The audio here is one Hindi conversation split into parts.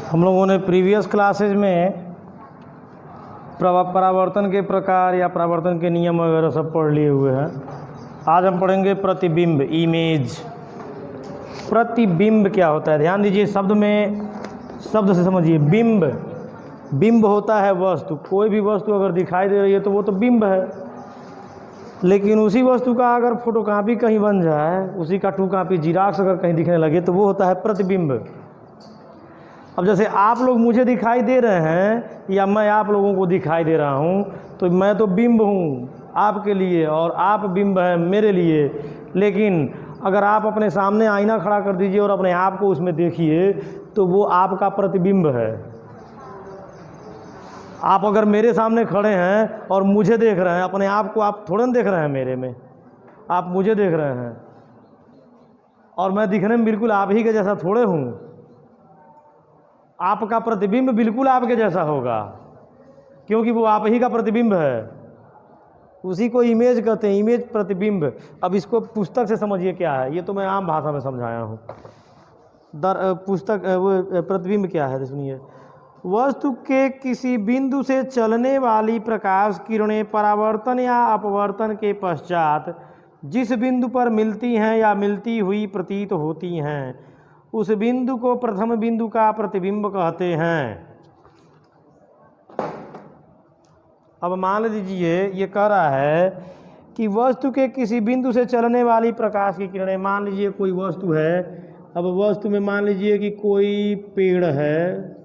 हम लोगों ने प्रीवियस क्लासेज में परावर्तन के प्रकार या परावर्तन के नियम वगैरह सब पढ़ लिए हुए हैं। आज हम पढ़ेंगे प्रतिबिंब, इमेज। प्रतिबिंब क्या होता है, ध्यान दीजिए। शब्द से समझिए। बिंब, बिंब होता है वस्तु। कोई भी वस्तु अगर दिखाई दे रही है तो वो तो बिंब है। लेकिन उसी वस्तु का अगर फोटोकॉपी कहीं बन जाए, उसी का 2 कॉपी जिराक्स अगर कहीं दिखने लगे तो वो होता है प्रतिबिंब। अब जैसे आप लोग मुझे दिखाई दे रहे हैं या मैं आप लोगों को दिखाई दे रहा हूँ, तो मैं तो बिंब हूँ आपके लिए और आप बिंब हैं मेरे लिए। लेकिन अगर आप अपने सामने आईना खड़ा कर दीजिए और अपने आप को उसमें देखिए तो वो आपका प्रतिबिंब है। आप अगर मेरे सामने खड़े हैं और मुझे देख रहे हैं, अपने आप को आप थोड़ा देख रहे हैं मेरे में, आप मुझे देख रहे हैं और मैं दिखने में बिल्कुल आप ही के जैसा थोड़े हूँ। आपका प्रतिबिंब बिल्कुल आपके जैसा होगा क्योंकि वो आप ही का प्रतिबिंब है। उसी को इमेज कहते हैं, इमेज, प्रतिबिंब। अब इसको पुस्तक से समझिए क्या है, ये तो मैं आम भाषा में समझाया हूँ। पुस्तक वो प्रतिबिंब क्या है सुनिए। वस्तु के किसी बिंदु से चलने वाली प्रकाश किरणें परावर्तन या अपवर्तन के पश्चात जिस बिंदु पर मिलती हैं या मिलती हुई प्रतीत होती हैं, उस बिंदु को प्रथम बिंदु का प्रतिबिंब कहते हैं। अब मान लीजिए ये कह रहा है कि वस्तु के किसी बिंदु से चलने वाली प्रकाश की किरणें, मान लीजिए कोई वस्तु है। अब वस्तु में मान लीजिए कि कोई पेड़ है,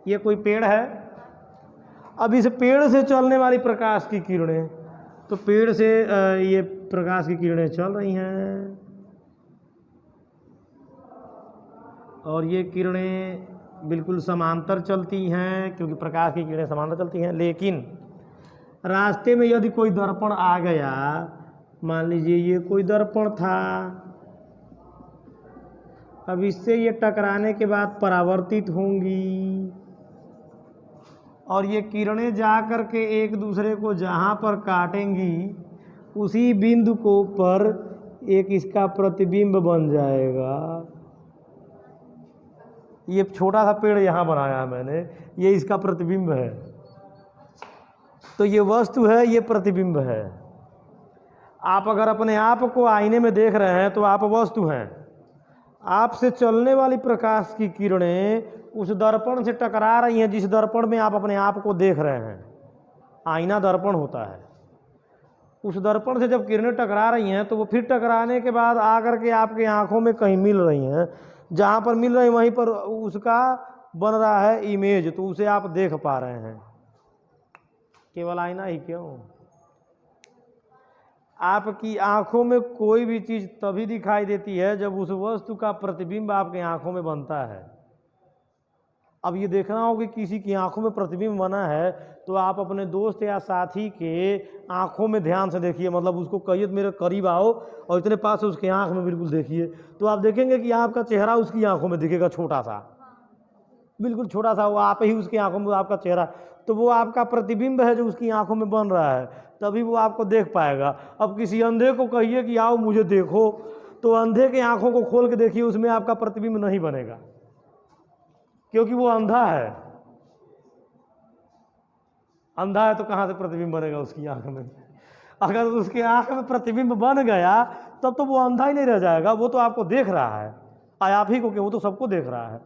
ये कोई पेड़ है। अब इस पेड़ से चलने वाली प्रकाश की किरणें, तो पेड़ से ये प्रकाश की किरणें चल रही हैं और ये किरणें बिल्कुल समांतर चलती हैं क्योंकि प्रकाश की किरणें समांतर चलती हैं। लेकिन रास्ते में यदि कोई दर्पण आ गया, मान लीजिए ये कोई दर्पण था, अब इससे ये टकराने के बाद परावर्तित होंगी और ये किरणें जा कर के एक दूसरे को जहाँ पर काटेंगी उसी बिंदु को पर एक इसका प्रतिबिंब बन जाएगा। ये छोटा सा पेड़ यहाँ बनाया है मैंने, ये इसका प्रतिबिंब है। तो ये वस्तु है, ये प्रतिबिंब है। आप अगर अपने आप को आईने में देख रहे हैं तो आप वस्तु हैं। आपसे चलने वाली प्रकाश की किरणें उस दर्पण से टकरा रही हैं जिस दर्पण में आप अपने आप को देख रहे हैं। आईना दर्पण होता है। उस दर्पण से जब किरणें टकरा रही हैं तो वो फिर टकराने के बाद आकर के आपकी आंखों में कहीं मिल रही हैं। जहाँ पर मिल रही वहीं पर उसका बन रहा है इमेज, तो उसे आप देख पा रहे हैं। केवल आईना ही क्यों, आपकी आंखों में कोई भी चीज़ तभी दिखाई देती है जब उस वस्तु का प्रतिबिंब आपकी आंखों में बनता है। अब ये देखना हो कि किसी की आंखों में प्रतिबिंब बना है तो आप अपने दोस्त या साथी के आंखों में ध्यान से देखिए, मतलब उसको कहिए मेरे करीब आओ और इतने पास से उसके आंख में बिल्कुल देखिए, तो आप देखेंगे कि आपका चेहरा उसकी आंखों में दिखेगा, छोटा सा, बिल्कुल छोटा सा, वो आप ही उसकी आंखों में आपका चेहरा, तो वो आपका प्रतिबिंब है जो उसकी आंखों में बन रहा है, तभी वो आपको देख पाएगा। अब किसी अंधे को कहिए कि आओ मुझे देखो, तो अंधे के आंखों को खोल के देखिए, उसमें आपका प्रतिबिंब नहीं बनेगा क्योंकि वो अंधा है। अंधा है तो कहाँ से प्रतिबिंब बनेगा उसकी आंख में। अगर उसकी आंख में प्रतिबिंब बन गया तब तो वो अंधा ही नहीं रह जाएगा, वो तो आपको देख रहा है, आप ही को, कि वो तो सबको देख रहा है,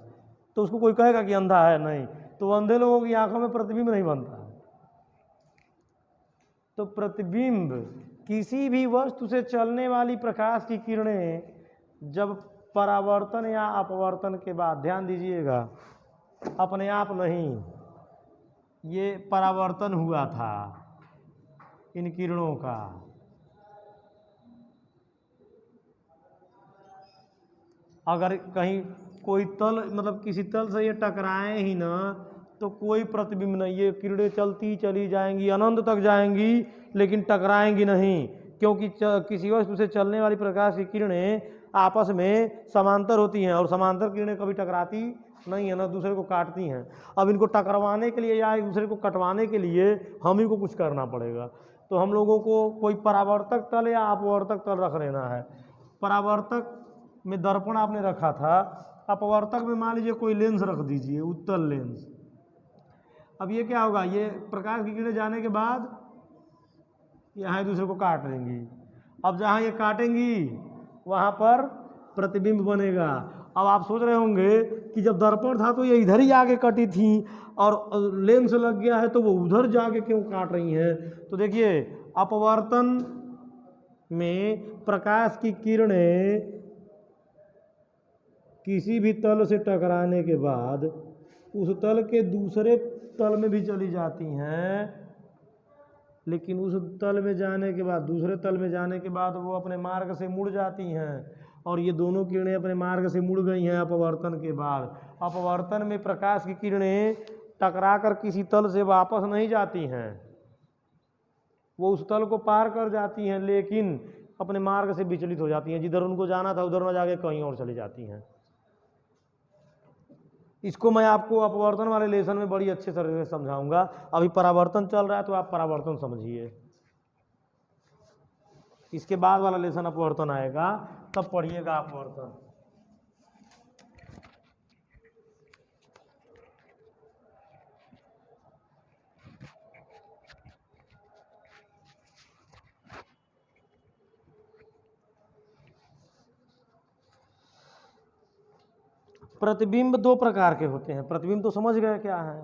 तो उसको कोई कहेगा कि अंधा है? नहीं। तो अंधे लोगों की आंखों में प्रतिबिंब नहीं बनता है। तो प्रतिबिंब किसी भी वस्तु से चलने वाली प्रकाश की किरणें जब परावर्तन या अपवर्तन के बाद, ध्यान दीजिएगा, अपने आप नहीं, ये परावर्तन हुआ था इन किरणों का। अगर कहीं कोई तल, मतलब किसी तल से ये टकराए ही ना तो कोई प्रतिबिंब नहीं, ये किरणें चलती चली जाएंगी, अनंत तक जाएंगी, लेकिन टकराएंगी नहीं क्योंकि किसी वस्तु से चलने वाली प्रकाश की किरणें आपस में समांतर होती हैं और समांतर किरणें कभी टकराती नहीं है, ना दूसरे को काटती हैं। अब इनको टकराने के लिए या एक दूसरे को कटवाने के लिए हम ही को कुछ करना पड़ेगा। तो हम लोगों को कोई परावर्तक तल या अपवर्तक तल रख लेना है। परावर्तक में दर्पण आपने रखा था, अपवर्तक में मान लीजिए कोई लेंस रख दीजिए, उत्तल लेंस। अब ये क्या होगा, ये प्रकाश की किरणें जाने के बाद यहाँ एक दूसरे को काट लेंगी। अब जहाँ ये काटेंगी वहाँ पर प्रतिबिंब बनेगा। अब आप सोच रहे होंगे कि जब दर्पण था तो ये इधर ही आके कटी थी और लेंस लग गया है तो वो उधर जाके क्यों काट रही हैं। तो देखिए अपवर्तन में प्रकाश की किरणें किसी भी तल से टकराने के बाद उस तल के दूसरे तल में भी चली जाती हैं, लेकिन उस तल में जाने के बाद, दूसरे तल में जाने के बाद वो अपने मार्ग से मुड़ जाती हैं। और ये दोनों किरणें अपने मार्ग से मुड़ गई हैं अपवर्तन के बाद। अपवर्तन में प्रकाश की किरणें टकराकर किसी तल से वापस नहीं जाती हैं, वो उस तल को पार कर जाती हैं, लेकिन अपने मार्ग से विचलित हो जाती हैं। जिधर उनको जाना था उधर न जाके कहीं और चली जाती हैं। इसको मैं आपको अपवर्तन वाले लेसन में बड़ी अच्छे तरह से समझाऊंगा। अभी परावर्तन चल रहा है तो आप परावर्तन समझिए, इसके बाद वाला लेसन अपवर्तन आएगा तब पढ़िएगा अपवर्तन। प्रतिबिंब दो प्रकार के होते हैं। प्रतिबिंब तो समझ गए क्या है,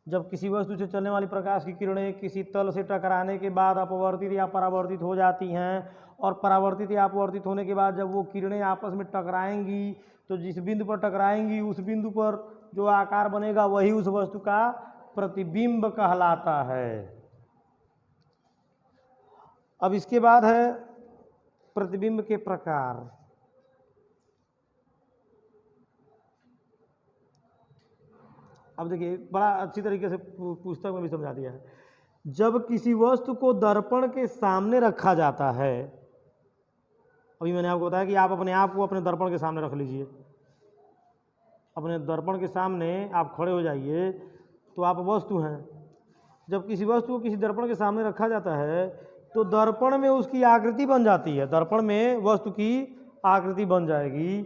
जब किसी वस्तु से चलने वाली प्रकाश की किरणें किसी तल से टकराने के बाद अपवर्तित या परावर्तित हो जाती हैं, और परावर्तित या अपवर्तित होने के बाद जब वो किरणें आपस में टकराएंगी तो जिस बिंदु पर टकराएंगी उस बिंदु पर जो आकार बनेगा वही उस वस्तु का प्रतिबिंब कहलाता है। अब इसके बाद है प्रतिबिंब के प्रकार। अब देखिए बड़ा अच्छी तरीके से पुस्तक में भी समझा दिया है। जब किसी वस्तु को दर्पण के सामने रखा जाता है, अभी मैंने आपको बताया कि आप अपने आप को अपने दर्पण के सामने रख लीजिए, अपने दर्पण के सामने आप खड़े हो जाइए तो आप वस्तु हैं। जब किसी वस्तु को किसी दर्पण के सामने रखा जाता है तो दर्पण में उसकी आकृति बन जाती है, दर्पण में वस्तु की आकृति बन जाएगी।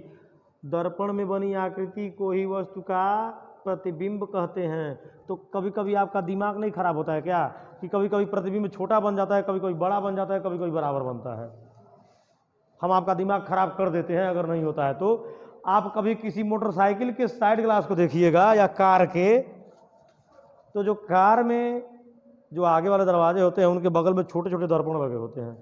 दर्पण में बनी आकृति को ही वस्तु का प्रतिबिंब कहते हैं। तो कभी कभी आपका दिमाग नहीं खराब होता है क्या, कि कभी कभी प्रतिबिंब छोटा बन जाता है, कभी कभी बड़ा बन जाता है, कभी कभी बराबर बनता है। हम आपका दिमाग खराब कर देते हैं अगर नहीं होता है तो। आप कभी किसी मोटरसाइकिल के साइड ग्लास को देखिएगा या कार के, तो जो कार में जो आगे वाले दरवाजे होते हैं उनके बगल में छोटे छोटे दर्पण लगे होते हैं,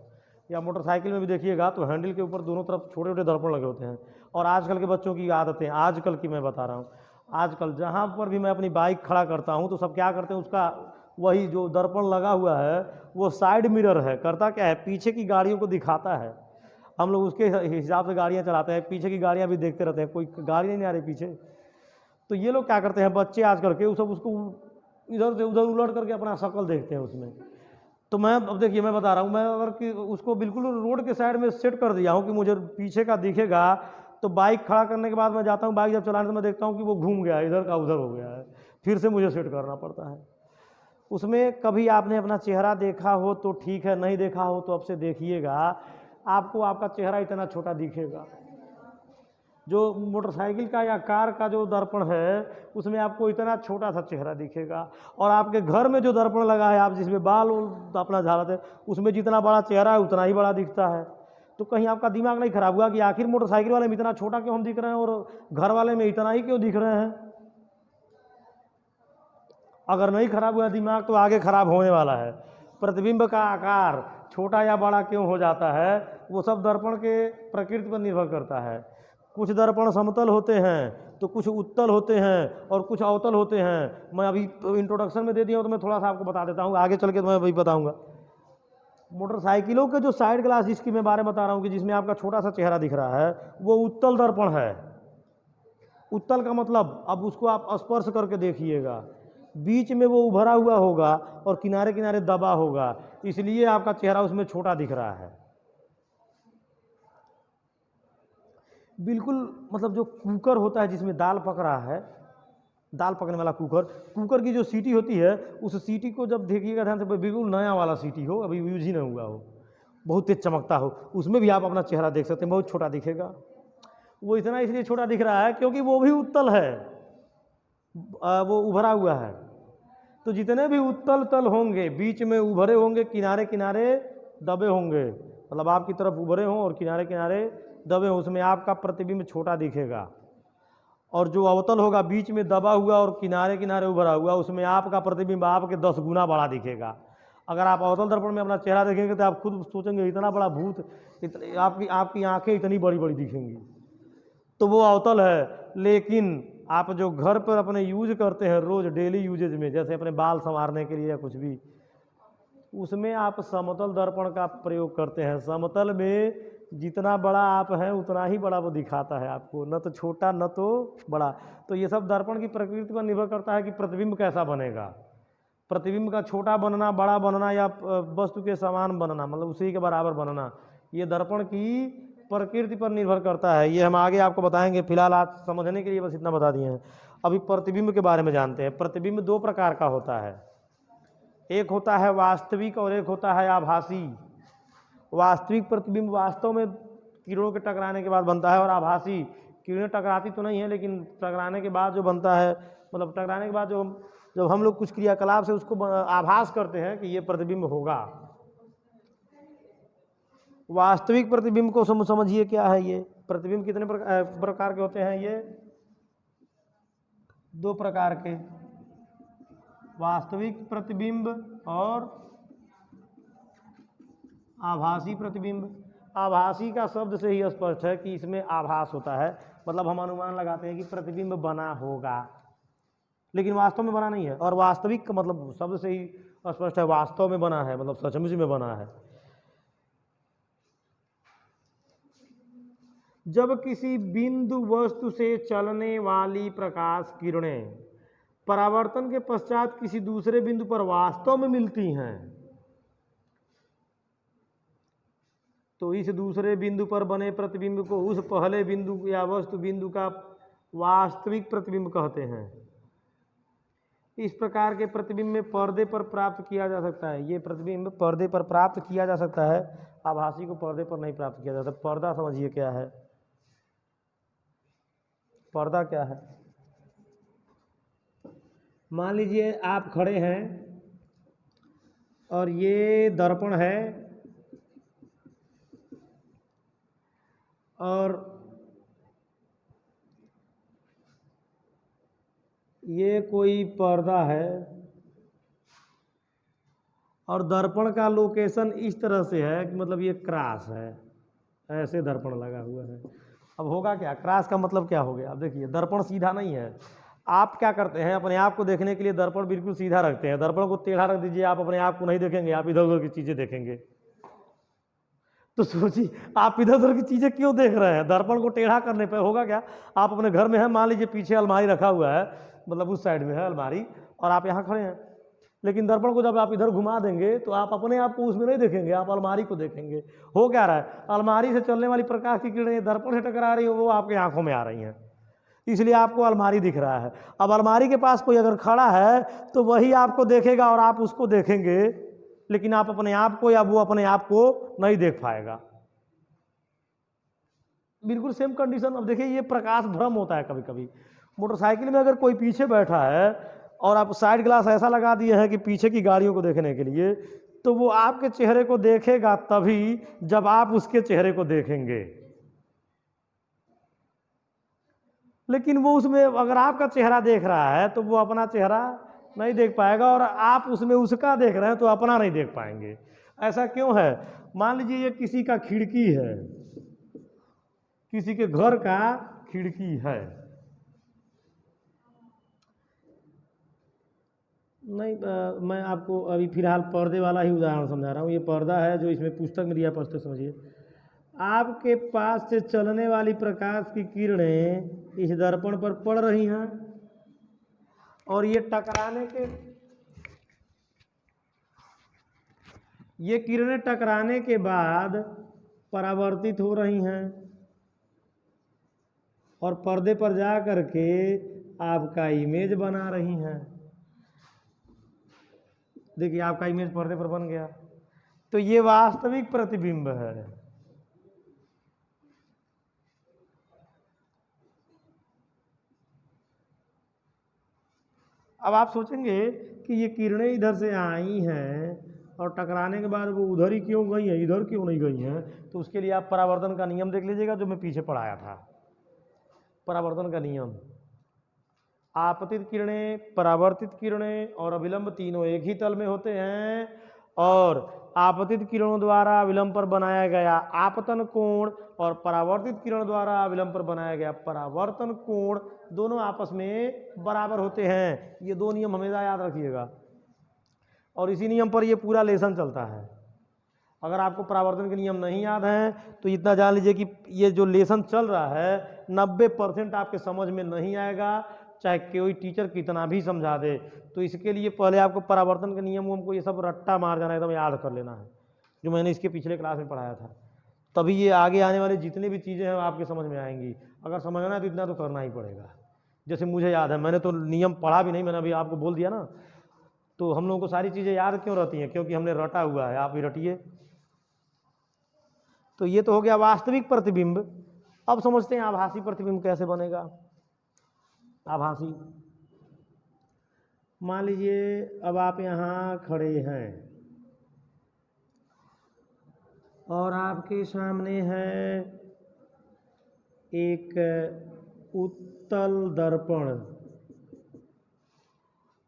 या मोटरसाइकिल में भी देखिएगा तो हैंडल के ऊपर दोनों तरफ छोटे छोटे दर्पण लगे होते हैं। और आजकल के बच्चों की आदतें, आजकल की मैं बता रहा हूँ, आजकल जहाँ पर भी मैं अपनी बाइक खड़ा करता हूँ तो सब क्या करते हैं, उसका वही जो दर्पण लगा हुआ है वो साइड मिरर है। करता क्या है, पीछे की गाड़ियों को दिखाता है। हम लोग उसके हिसाब से गाड़ियाँ चलाते हैं, पीछे की गाड़ियाँ भी देखते रहते हैं, कोई गाड़ी नहीं आ रही पीछे। तो ये लोग क्या करते हैं, बच्चे आजकल के, वो सब उसको इधर से उधर उलट करके अपना शक्ल देखते हैं उसमें। तो मैं अब देखिए मैं बता रहा हूँ, मैं अगर कि उसको बिल्कुल रोड के साइड में सेट कर दिया हूँ कि मुझे पीछे का दिखेगा, तो बाइक खड़ा करने के बाद मैं जाता हूँ, बाइक जब चलाने तो मैं देखता हूँ कि वो घूम गया, इधर का उधर हो गया है, फिर से मुझे सेट करना पड़ता है। उसमें कभी आपने अपना चेहरा देखा हो तो ठीक है, नहीं देखा हो तो अब से देखिएगा, आपको आपका चेहरा इतना छोटा दिखेगा। जो मोटरसाइकिल का या कार का जो दर्पण है उसमें आपको इतना छोटा सा चेहरा दिखेगा, और आपके घर में जो दर्पण लगा है, आप जिसमें बाल अपना झाड़ते हैं, उसमें जितना बड़ा चेहरा है उतना ही बड़ा दिखता है। तो कहीं आपका दिमाग नहीं खराब हुआ कि आखिर मोटरसाइकिल वाले में इतना छोटा क्यों हम दिख रहे हैं और घर वाले में इतना ही क्यों दिख रहे हैं? अगर नहीं खराब हुआ दिमाग तो आगे खराब होने वाला है। प्रतिबिंब का आकार छोटा या बड़ा क्यों हो जाता है, वो सब दर्पण के प्रकृति पर निर्भर करता है। कुछ दर्पण समतल होते हैं तो कुछ उत्तल होते हैं और कुछ अवतल होते हैं। मैं अभी इंट्रोडक्शन में दे दिया हूँ तो मैं थोड़ा सा आपको बता देता हूँ, आगे चल के तो मैं वही बताऊँगा। मोटरसाइकिलों के जो साइड ग्लास जिसकी मैं बारे में बता रहा हूँ कि जिसमें आपका छोटा सा चेहरा दिख रहा है, वो उत्तल दर्पण है। उत्तल का मतलब अब उसको आप स्पर्श करके देखिएगा, बीच में वो उभरा हुआ होगा और किनारे किनारे दबा होगा, इसलिए आपका चेहरा उसमें छोटा दिख रहा है। बिल्कुल मतलब जो कुकर होता है जिसमें दाल पक रहा है, दाल पकने वाला कुकर, कुकर की जो सीटी होती है उस सीटी को जब देखिएगा ध्यान से, बिल्कुल नया वाला सीटी हो, अभी यूज ही नहीं हुआ हो, बहुत तेज चमकता हो, उसमें भी आप अपना चेहरा देख सकते हैं, बहुत छोटा दिखेगा। वो इतना इसलिए छोटा दिख रहा है क्योंकि वो भी उत्तल है, वो उभरा हुआ है। तो जितने भी उत्तल तल होंगे बीच में उभरे होंगे, किनारे किनारे दबे होंगे, मतलब आपकी तरफ उभरे हों और किनारे किनारे दबे हों, उसमें आपका प्रतिबिंब छोटा दिखेगा। और जो अवतल होगा बीच में दबा हुआ और किनारे किनारे उभरा हुआ, उसमें आपका प्रतिबिंब आपके 10 गुना बड़ा दिखेगा। अगर आप अवतल दर्पण में अपना चेहरा देखेंगे तो आप खुद सोचेंगे इतना बड़ा भूत, आपकी आंखें इतनी बड़ी बड़ी दिखेंगी, तो वो अवतल है। लेकिन आप जो घर पर अपने यूज करते हैं रोज डेली यूजेज में, जैसे अपने बाल संवारने के लिए या कुछ भी, उसमें आप समतल दर्पण का प्रयोग करते हैं। समतल में जितना बड़ा आप हैं उतना ही बड़ा वो दिखाता है आपको, न तो छोटा न तो बड़ा। तो ये सब दर्पण की प्रकृति पर निर्भर करता है कि प्रतिबिंब कैसा बनेगा। प्रतिबिंब का छोटा बनना, बड़ा बनना या वस्तु के समान बनना, मतलब उसी के बराबर बनना, ये दर्पण की प्रकृति पर निर्भर करता है। ये हम आगे आपको बताएंगे, फिलहाल आज समझने के लिए बस इतना बता दिए हैं। अभी प्रतिबिंब के बारे में जानते हैं। प्रतिबिंब दो प्रकार का होता है, एक होता है वास्तविक और एक होता है आभासी। वास्तविक प्रतिबिंब वास्तव में किरणों के टकराने के बाद बनता है, और आभासी किरणें टकराती तो नहीं है लेकिन टकराने के बाद जो बनता है, मतलब टकराने के बाद जो जब हम लोग कुछ क्रियाकलाप से उसको आभास करते हैं कि ये प्रतिबिंब होगा। वास्तविक प्रतिबिंब को समझिए क्या है। ये प्रतिबिंब कितने प्रकार के होते हैं? ये दो प्रकार के, वास्तविक प्रतिबिंब और आभासी प्रतिबिंब। आभासी का शब्द से ही स्पष्ट है कि इसमें आभास होता है, मतलब हम अनुमान लगाते हैं कि प्रतिबिंब बना होगा, लेकिन वास्तव में बना नहीं है। और वास्तविक का मतलब शब्द से ही स्पष्ट है, वास्तव में बना है, मतलब सचमुच में बना है। जब किसी बिंदु वस्तु से चलने वाली प्रकाश किरणें परावर्तन के पश्चात किसी दूसरे बिंदु पर वास्तव में मिलती हैं, तो इस दूसरे बिंदु पर बने प्रतिबिंब को उस पहले बिंदु या वस्तु बिंदु का वास्तविक प्रतिबिंब कहते हैं। इस प्रकार के प्रतिबिंब में पर्दे पर प्राप्त किया जा सकता है। ये प्रतिबिंब पर्दे पर प्राप्त किया जा सकता है, आभासी को पर्दे पर नहीं प्राप्त किया जाता। पर्दा समझिए क्या है। पर्दा क्या है? मान लीजिए आप खड़े हैं और ये दर्पण है और ये कोई पर्दा है और दर्पण का लोकेशन इस तरह से है कि मतलब ये क्रॉस है, ऐसे दर्पण लगा हुआ है। अब होगा क्या? क्रॉस का मतलब क्या हो गया? अब देखिए, दर्पण सीधा नहीं है। आप क्या करते हैं, अपने आप को देखने के लिए दर्पण बिल्कुल सीधा रखते हैं। दर्पण को टेढ़ा रख दीजिए, आप अपने आप को नहीं देखेंगे, आप इधर उधर की चीज़ें देखेंगे। तो सोचिए आप इधर उधर की चीज़ें क्यों देख रहे हैं? दर्पण को टेढ़ा करने पर होगा क्या? आप अपने घर में हैं, मान लीजिए पीछे अलमारी रखा हुआ है, मतलब उस साइड में है अलमारी, और आप यहाँ खड़े हैं, लेकिन दर्पण को जब आप इधर घुमा देंगे तो आप अपने आप को उसमें नहीं देखेंगे, आप अलमारी को देखेंगे। हो क्या रहा है? अलमारी से चलने वाली प्रकाश की किरणें दर्पण से टकरा रही हो, वो आपकी आंखों में आ रही हैं, इसलिए आपको अलमारी दिख रहा है। अब अलमारी के पास कोई अगर खड़ा है तो वही आपको देखेगा और आप उसको देखेंगे, लेकिन आप अपने आप को या वो अपने आप को नहीं देख पाएगा। बिल्कुल सेम कंडीशन। अब देखिए, ये प्रकाश भ्रम होता है कभी कभी। मोटरसाइकिल में अगर कोई पीछे बैठा है और आप साइड ग्लास ऐसा लगा दिए हैं कि पीछे की गाड़ियों को देखने के लिए, तो वो आपके चेहरे को देखेगा तभी जब आप उसके चेहरे को देखेंगे, लेकिन वो उसमें अगर आपका चेहरा देख रहा है तो वो अपना चेहरा नहीं देख पाएगा, और आप उसमें उसका देख रहे हैं तो अपना नहीं देख पाएंगे। ऐसा क्यों है? मान लीजिए ये किसी का खिड़की है, किसी के घर का खिड़की है, नहीं मैं आपको अभी फिलहाल पर्दे वाला ही उदाहरण समझा रहा हूँ। ये पर्दा है जो इसमें पुस्तक में दिया, पुस्तक समझिए। आपके पास से चलने वाली प्रकाश की किरणें इस दर्पण पर पड़ रही हैं और ये किरणें टकराने के बाद परावर्तित हो रही हैं और पर्दे पर जा करके आपका इमेज बना रही हैं। देखिए, आपका इमेज पर्दे पर बन गया, तो ये वास्तविक प्रतिबिंब है। अब आप सोचेंगे कि ये किरणें इधर से आई हैं और टकराने के बाद वो उधर ही क्यों गई हैं, इधर क्यों नहीं गई हैं? तो उसके लिए आप परावर्तन का नियम देख लीजिएगा जो मैं पीछे पढ़ाया था। परावर्तन का नियम, आपतित किरणें, परावर्तित किरणें और अभिलंब तीनों एक ही तल में होते हैं और आपतित किरणों द्वारा अभिलंब पर बनाया गया आपतन कोण और परावर्तित किरण द्वारा अभिलंब पर बनाया गया परावर्तन कोण दोनों आपस में बराबर होते हैं। ये दो नियम हमेशा याद रखिएगा और इसी नियम पर ये पूरा लेसन चलता है। अगर आपको परावर्तन के नियम नहीं याद हैं तो इतना जान लीजिए कि ये जो लेसन चल रहा है 90% आपके समझ में नहीं आएगा, चाहे कोई टीचर कितना भी समझा दे। तो इसके लिए पहले आपको परावर्तन के नियम हमको ये सब रट्टा मार जाना एकदम याद कर लेना है, जो मैंने इसके पिछले क्लास में पढ़ाया था। तभी ये आगे आने वाली जितनी भी चीज़ें हैं आपके समझ में आएंगी। अगर समझना है तो इतना तो करना ही पड़ेगा। जैसे मुझे याद है, मैंने तो नियम पढ़ा भी नहीं, मैंने अभी आपको बोल दिया ना। तो हम लोगों को सारी चीज़ें याद क्यों रहती हैं? क्योंकि हमने रटा हुआ है, आप भी रटिए। तो ये तो हो गया वास्तविक प्रतिबिंब। अब समझते हैं आभासी प्रतिबिंब कैसे बनेगा। आभासी, मान लीजिए अब आप यहाँ खड़े हैं और आपके सामने है एक उत्तल दर्पण।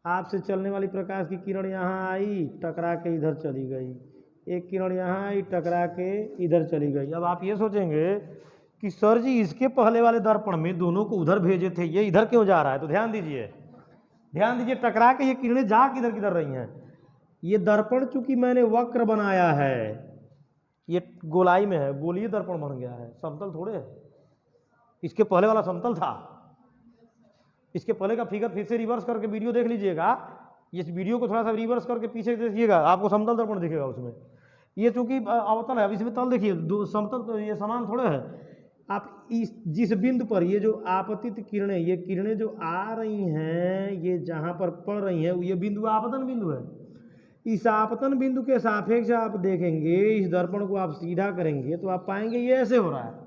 आपसे चलने वाली प्रकाश की किरण यहाँ आई, टकरा के इधर चली गई। एक किरण यहाँ आई, टकरा के इधर चली गई। अब आप ये सोचेंगे कि सर जी इसके पहले वाले दर्पण में दोनों को उधर भेजे थे, ये इधर क्यों जा रहा है? तो ध्यान दीजिए, ध्यान दीजिए, टकरा के ये किरणें जा किधर किधर रही हैं। ये दर्पण चूंकि मैंने वक्र बनाया है, ये गोलाई में है, गोलीय दर्पण बन गया है, समतल थोड़े है। इसके पहले वाला समतल था। इसके पहले का फिगर फिर से रिवर्स करके वीडियो देख लीजिएगा। इस वीडियो को थोड़ा सा रिवर्स करके पीछे देखिएगा, आपको समतल दर्पण दिखेगा उसमें। ये चूंकि अवतल है, अब इसमें तल देखिए, दो समतल तो ये समान थोड़े है। आप इस जिस बिंदु पर ये जो आपतित किरणें, ये किरणें जो आ रही हैं, ये जहाँ पर पड़ रही हैं, ये बिंदु आपतन बिंदु है। इस आपतन बिंदु के सापेक्ष आप देखेंगे, इस दर्पण को आप सीधा करेंगे तो आप पाएंगे ये ऐसे हो रहा है।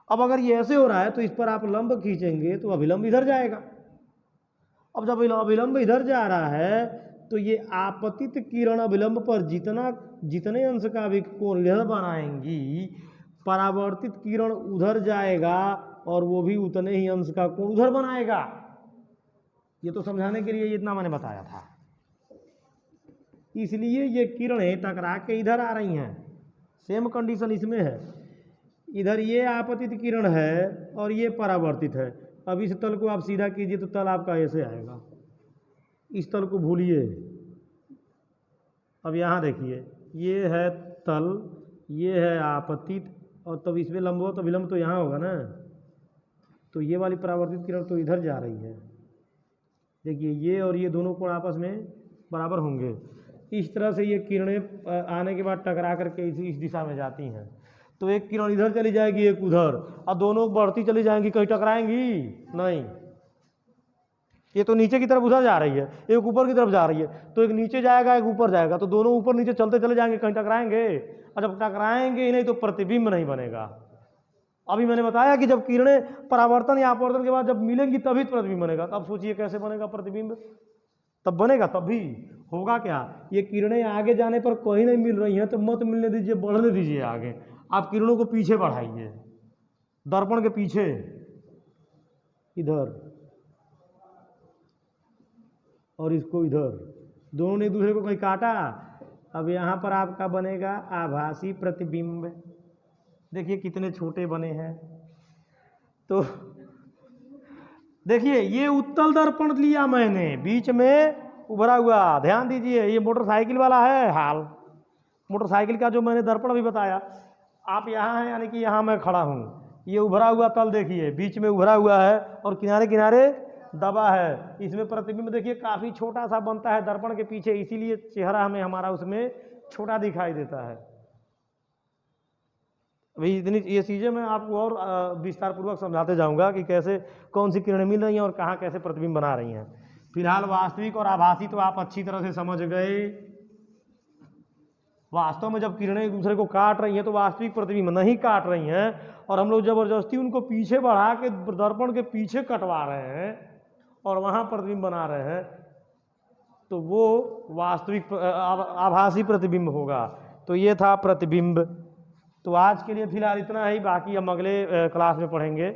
अब अगर ये ऐसे हो रहा है तो इस पर आप लंब खींचेंगे तो अभिलंब इधर जाएगा। अब जब अभिलंब इधर जा रहा है तो ये आपतित किरण अभिलंब पर जितने अंश का भी कोण इधर बनाएंगी, परावर्तित किरण उधर जाएगा और वो भी उतने ही अंश का कोण उधर बनाएगा। ये तो समझाने के लिए इतना मैंने बताया था। इसलिए ये किरणें टकरा के इधर आ रही हैं। सेम कंडीशन इसमें है, इधर ये आपतित किरण है और ये परावर्तित है। अब इस तल को आप सीधा कीजिए तो तल आपका ऐसे आएगा। इस तल को भूलिए। अब यहाँ देखिए, ये है तल, ये है आपतित, और तब इसमें लंबवत अभिलंब तो यहाँ होगा ना। तो ये वाली परावर्तित किरण तो इधर जा रही है। देखिए ये और ये दोनों कोण आपस में बराबर होंगे। इस तरह से ये किरणें आने के बाद टकरा करके इस दिशा में जाती हैं। तो एक किरण इधर चली जाएगी, एक उधर, और दोनों बढ़ती चली जाएंगी, कहीं टकराएंगी नहीं। ये तो नीचे की तरफ उधर जा रही है, एक ऊपर की तरफ जा रही है। तो एक नीचे जाएगा, एक ऊपर जाएगा, तो दोनों ऊपर नीचे चलते चले जाएंगे, कहीं टकराएंगे। और जब टकराएंगे ही नहीं तो प्रतिबिंब नहीं बनेगा। अभी मैंने बताया कि जब किरणें परावर्तन या अपवर्तन के बाद जब मिलेंगी तभी प्रतिबिंब बनेगा। अब सोचिए कैसे बनेगा प्रतिबिंब? तब बनेगा, तब भी होगा क्या? ये किरणें आगे जाने पर कहीं नहीं मिल रही हैं तो मत मिलने दीजिए, बढ़ने दीजिए आगे। आप किरणों को पीछे बढ़ाइए, दर्पण के पीछे, इधर और इसको इधर, दोनों ने एक दूसरे को कहीं काटा। अब यहाँ पर आपका बनेगा आभासी प्रतिबिंब। देखिए कितने छोटे बने हैं। तो देखिए ये उत्तल दर्पण लिया मैंने, बीच में उभरा हुआ, ध्यान दीजिए, ये मोटरसाइकिल वाला है हाल। मोटरसाइकिल का जो मैंने दर्पण भी बताया, आप यहाँ हैं यानी कि यहाँ मैं खड़ा हूँ। ये उभरा हुआ तल देखिए, बीच में उभरा हुआ है और किनारे किनारे दबा है। इसमें प्रतिबिंब देखिए काफ़ी छोटा सा बनता है दर्पण के पीछे, इसीलिए चेहरा हमें हमारा उसमें छोटा दिखाई देता है। अभी इतनी ये चीज़ें मैं आपको और विस्तार पूर्वक समझाते जाऊंगा कि कैसे कौन सी किरणें मिल रही हैं और कहाँ कैसे प्रतिबिंब बना रही हैं। फिलहाल वास्तविक और आभासी तो आप अच्छी तरह से समझ गए। वास्तव में जब किरणें एक दूसरे को काट रही हैं तो वास्तविक प्रतिबिंब नहीं काट रही हैं, और हम लोग ज़बरदस्ती उनको पीछे बढ़ा के दर्पण के पीछे कटवा रहे हैं, और वहाँ प्रतिबिंब बना रहे हैं, तो वो वास्तविक आभासी प्रतिबिंब होगा। तो ये था प्रतिबिंब। तो आज के लिए फिलहाल इतना ही, बाकी हम अगले क्लास में पढ़ेंगे।